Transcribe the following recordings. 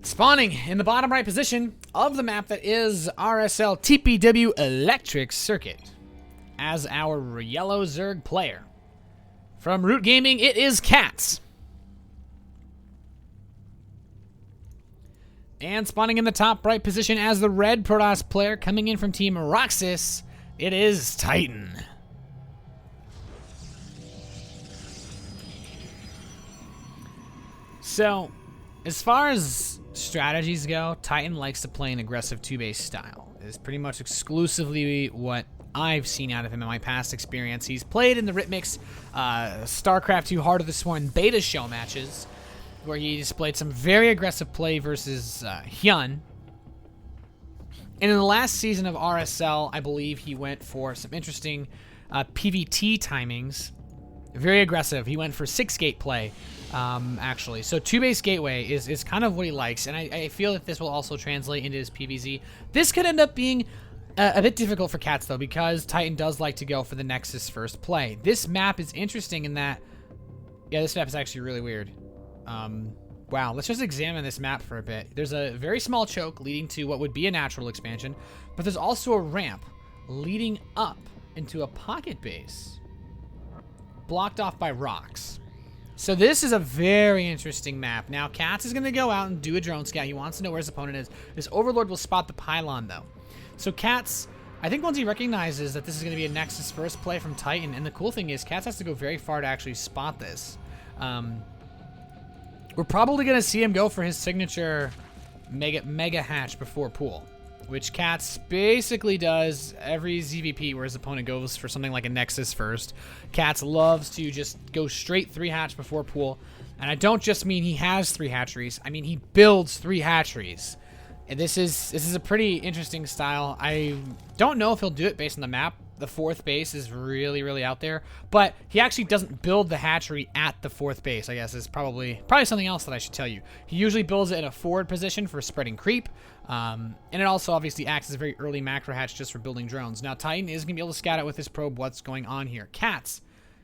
Spawning in the bottom right position of the map that is RSL TPW Electric Circuit as our yellow Zerg player. From Root Gaming, it is CatZ. And spawning in the top right position as the red Protoss player coming in from Team Roxas, it is Titan. So, as far as strategies go, Titan likes to play an aggressive 2-base style. It's pretty much exclusively what I've seen out of him in my past experience. He's played in the Ritmix, StarCraft 2 Heart of the Sworn beta show matches, where he displayed some very aggressive play versus Hyun. And in the last season of RSL, I believe he went for some interesting PVT timings. Very aggressive. He went for 6-gate play, actually. So 2-base gateway is kind of what he likes, and I feel that this will also translate into his PvZ. This could end up being a bit difficult for CatZ, though, because Titan does like to go for the Nexus first play. This map is interesting in that... Yeah, this map is actually really weird. Wow, let's just examine this map for a bit. There's a very small choke leading to what would be a natural expansion, but there's also a ramp leading up into a pocket base blocked off by rocks. So this is a very interesting map. Now, CatZ is going to go out and do a drone scout. He wants to know where his opponent is. This Overlord will spot the pylon, though. So CatZ, I think once he recognizes that this is going to be a Nexus first play from Titan, and the cool thing is CatZ has to go very far to actually spot this. We're probably going to see him go for his signature mega hatch before pool, which CatZ basically does every ZvP where his opponent goes for something like a Nexus first. CatZ loves to just go straight 3 hatch before pool, and I don't just mean he has 3 hatcheries, I mean he builds 3 hatcheries. And this is a pretty interesting style. I don't know if he'll do it based on the map. The 4th base is really, really out there, but he actually doesn't build the hatchery at the 4th base, I guess is probably something else that I should tell you. He usually builds it in a forward position for spreading creep, and it also obviously acts as a very early macro hatch just for building drones. Now, Titan is going to be able to scout out with his probe what's going on here. CatZ,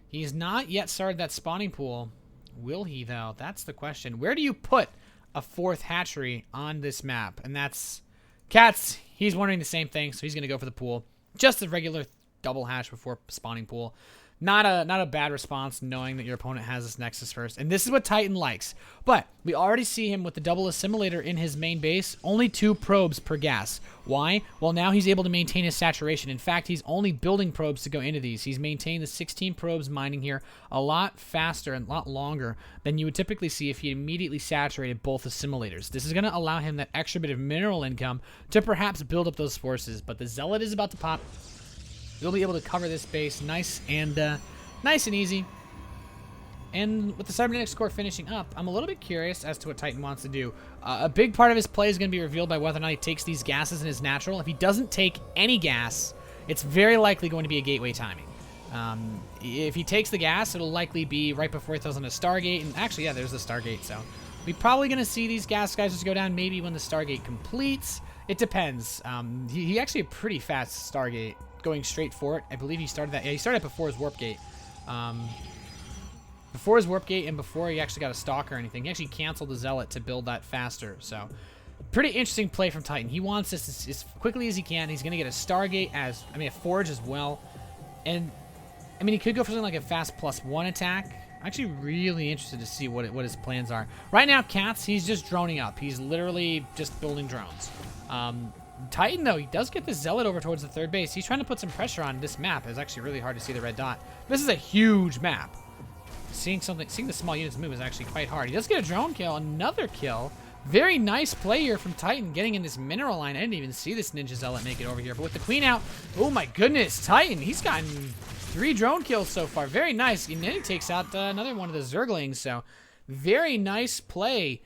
he's not yet started that spawning pool. Will he, though? That's the question. Where do you put a 4th hatchery on this map? And that's CatZ. He's wondering the same thing, so he's going to go for the pool. Just a regular double hatch before spawning pool. Not a bad response knowing that your opponent has this Nexus first. And this is what Titan likes. But we already see him with the double assimilator in his main base. Only 2 probes per gas. Why? Well, now he's able to maintain his saturation. In fact, he's only building probes to go into these. He's maintained the 16 probes mining here a lot faster and a lot longer than you would typically see if he immediately saturated both assimilators. This is going to allow him that extra bit of mineral income to perhaps build up those forces. But the Zealot is about to pop. We'll be able to cover this base nice and easy. And with the cybernetics core finishing up, I'm a little bit curious as to what Titan wants to do. A big part of his play is going to be revealed by whether or not he takes these gases in his natural. If he doesn't take any gas, it's very likely going to be a gateway timing. If he takes the gas, it'll likely be right before he throws on a Stargate. And actually, yeah, there's the Stargate. So we're probably going to see these gas guys just go down maybe when the Stargate completes. It depends. He actually a pretty fast Stargate, going straight for it. I believe he started that. Yeah, he started before his warp gate. Before his warp gate and before he actually got a stalk or anything. He actually canceled the Zealot to build that faster. So, pretty interesting play from Titan. He wants this as quickly as he can. He's going to get a Stargate a Forge as well. And, I mean, he could go for something like a fast +1 attack. I'm actually really interested to see what his plans are. Right now, CatZ, he's just droning up. He's literally just building drones. Titan, though, he does get the Zealot over towards the 3rd base. He's trying to put some pressure on this map. It's actually really hard to see the red dot. This is a huge map. Seeing the small units move is actually quite hard. He does get a drone kill, another kill. Very nice play here from Titan, getting in this mineral line. I didn't even see this Ninja Zealot make it over here. But with the Queen out, oh my goodness, Titan, he's gotten 3 drone kills so far. Very nice. And then he takes out another one of the Zerglings. So, very nice play.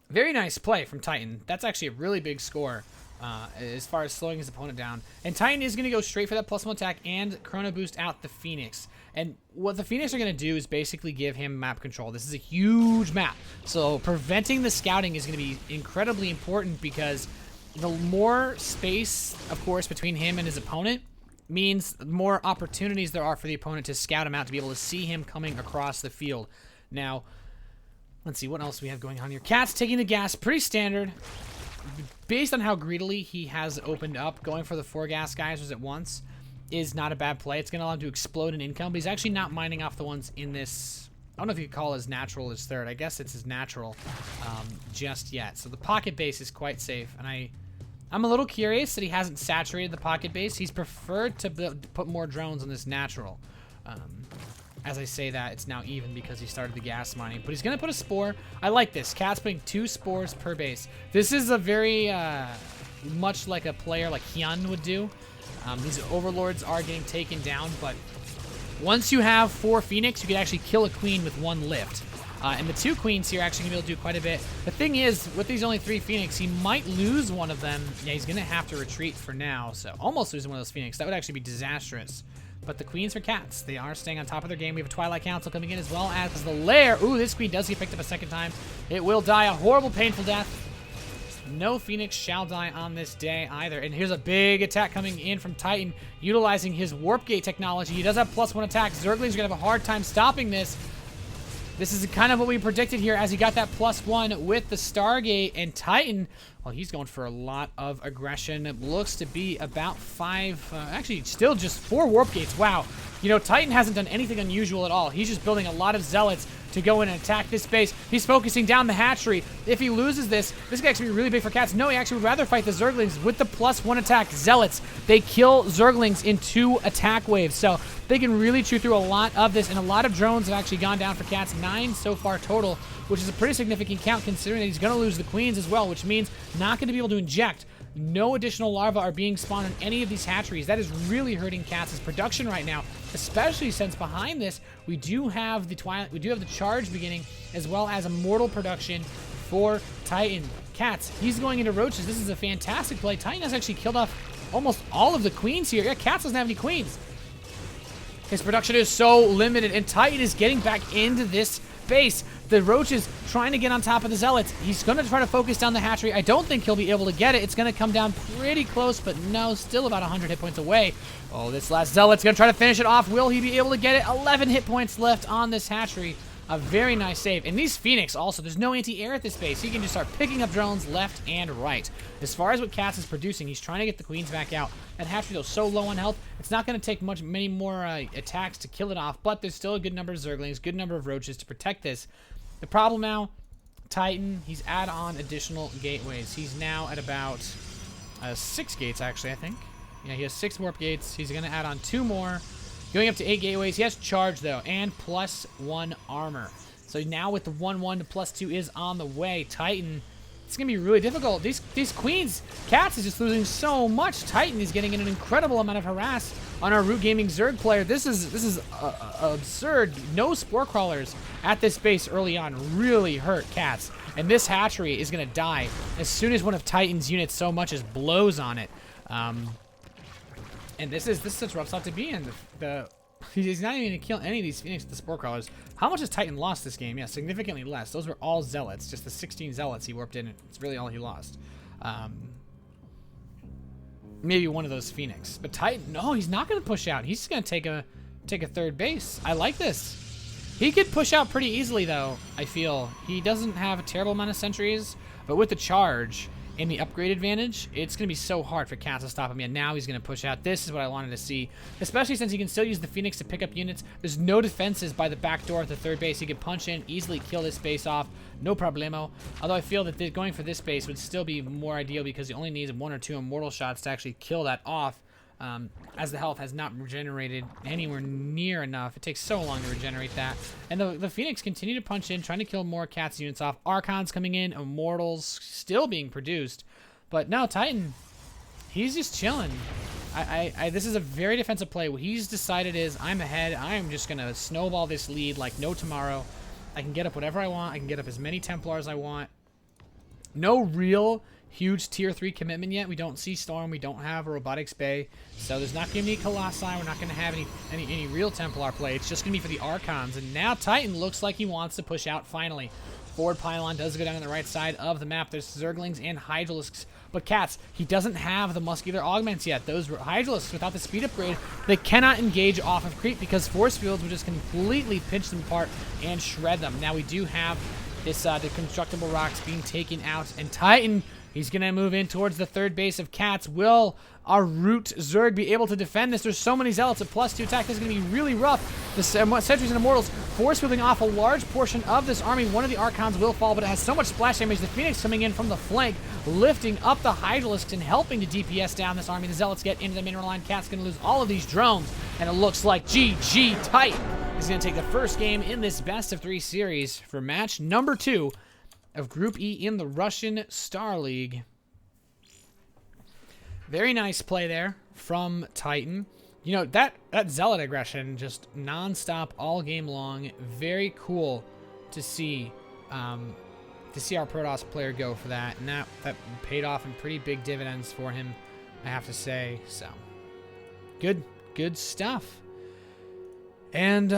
Very nice play from Titan. That's actually a really big score as far as slowing his opponent down. And Titan is going to go straight for that +1 attack and Chrono Boost out the Phoenix. And what the Phoenix are going to do is basically give him map control. This is a huge map. So preventing the scouting is going to be incredibly important because the more space, of course, between him and his opponent, means more opportunities there are for the opponent to scout him out, to be able to see him coming across the field. Now, let's see what else we have going on here. CatZ taking the gas, pretty standard. Based on how greedily he has opened up, going for the 4 gas geysers at once is not a bad play. It's going to allow him to explode in income, but he's actually not mining off the ones in this. I don't know if you could call his natural his third. I guess it's his natural just yet. So the pocket base is quite safe, and I'm a little curious that he hasn't saturated the pocket base. He's preferred to put more drones on this natural. As I say that, it's now even because he started the gas mining. But he's going to put a spore. I like this. CatZ putting 2 spores per base. This is a very much like a player like Hyun would do. These overlords are getting taken down, but once you have 4 Phoenix, you can actually kill a queen with 1 lift. And the 2 queens here are actually going to be able to do quite a bit. The thing is, with these only 3 Phoenix, he might lose one of them. Yeah, he's going to have to retreat for now, so almost losing one of those Phoenix. That would actually be disastrous. But the queens for CatZ, they are staying on top of their game. We have a Twilight Council coming in as well as the lair. Ooh, this queen does get picked up a second time. It will die a horrible, painful death. No Phoenix shall die on this day either. And here's a big attack coming in from Titan, utilizing his Warp Gate technology. He does have +1 attack. Zerglings are going to have a hard time stopping this. This is kind of what we predicted here as he got that +1 with the Stargate. And Titan, well, he's going for a lot of aggression. It looks to be about 5, actually still just 4 Warp Gates. Wow. You know, Titan hasn't done anything unusual at all. He's just building a lot of Zealots to go in and attack this base. He's focusing down the hatchery. If he loses this could actually be really big for CatZ. No, he actually would rather fight the Zerglings with the +1 attack. Zealots, they kill Zerglings in 2 attack waves. So they can really chew through a lot of this, and a lot of drones have actually gone down for CatZ. 9 so far total, which is a pretty significant count considering that he's going to lose the queens as well, which means not going to be able to inject. No additional larvae are being spawned in any of these hatcheries. That is really hurting CatZ's production right now, especially since behind this we do have the charge beginning, as well as immortal production for Titan. CatZ, he's going into roaches. This is a fantastic play. Titan has actually killed off almost all of the queens here. Yeah, CatZ doesn't have any queens. His production is so limited, and Titan is getting back into this base. The roaches trying to get on top of the Zealots. He's going to try to focus down the hatchery. I don't think he'll be able to get it. It's going to come down pretty close, but no, still about 100 hit points away. Oh, this last Zealot's going to try to finish it off. Will he be able to get it? 11 hit points left on this hatchery. A very nice save. And these Phoenix also, there's no anti-air at this base. He can just start picking up drones left and right. As far as what CatZ is producing, he's trying to get the queens back out. That hatchery, though, so low on health, it's not going to take many more attacks to kill it off, but there's still a good number of Zerglings, good number of roaches to protect this. The problem now, Titan, he's add on additional gateways. He's now at about 6 gates, actually, I think. Yeah, he has 6 warp gates. He's going to add on 2 more. Going up to 8 gateways. He has charge, though, and +1 armor. So now with the 1/1 to +2 is on the way. Titan, it's going to be really difficult. These queens, CatZ is just losing so much. Titan is getting an incredible amount of harass on our Root Gaming Zerg player. This is absurd. No spore crawlers at this base early on really hurt CatZ. And this hatchery is going to die as soon as one of Titan's units so much as blows on it. And this is such a rough spot to be in. He's not even going to kill any of these Phoenix with the spore crawlers. How much has Titan lost this game? Yeah, significantly less. Those were all Zealots. Just the 16 Zealots he warped in. It's really all he lost. Maybe one of those Phoenix. But Titan, no, he's not going to push out. He's just going to take a third base. I like this. He could push out pretty easily, though, I feel. He doesn't have a terrible amount of sentries, but with the charge and the upgrade advantage, it's going to be so hard for CatZ to stop him. Yeah, now he's going to push out. This is what I wanted to see, especially since he can still use the Phoenix to pick up units. There's no defenses by the back door of the third base. He can punch in, easily kill this base off. No problemo. Although I feel that going for this base would still be more ideal because he only needs 1 or 2 immortal shots to actually kill that off. As the health has not regenerated anywhere near enough. It takes so long to regenerate that. And the Phoenix continue to punch in, trying to kill more CatZ units off. Archons coming in, Immortals still being produced. But no, Titan, he's just chilling. This is a very defensive play. What he's decided is, I'm ahead. I'm just going to snowball this lead like no tomorrow. I can get up whatever I want. I can get up as many Templars I want. No real huge tier 3 commitment yet. We don't see Storm. We don't have a Robotics Bay. So there's not going to be Colossi. We're not going to have any real Templar play. It's just going to be for the Archons. And now Titan looks like he wants to push out finally. Forward pylon does go down on the right side of the map. There's Zerglings and Hydralisks But CatZ, he doesn't have the muscular augments yet. Those Hydralisks, without the speed upgrade, they cannot engage off of creep because force fields would just completely pinch them apart and shred them. Now we do have this the constructible rocks being taken out, and Titan, he's going to move in towards the third base of CatZ. Will our Root Zerg be able to defend this? There's so many Zealots at +2 attack. This is going to be really rough. The Sentries and Immortals force fielding off a large portion of this army. One of the Archons will fall, but it has so much splash damage. The Phoenix coming in from the flank, lifting up the Hydralisks and helping to DPS down this army. The Zealots get into the mineral line. CatZ going to lose all of these drones, and it looks like GG Titan is going to take the first game in this best-of-3 series for match number 2 of Group E in the Russian Starleague. Very nice play there from Titan. You know, that Zealot aggression just non-stop all game long. Very cool to see our Protoss player go for that. And that paid off in pretty big dividends for him, I have to say. So, good stuff. And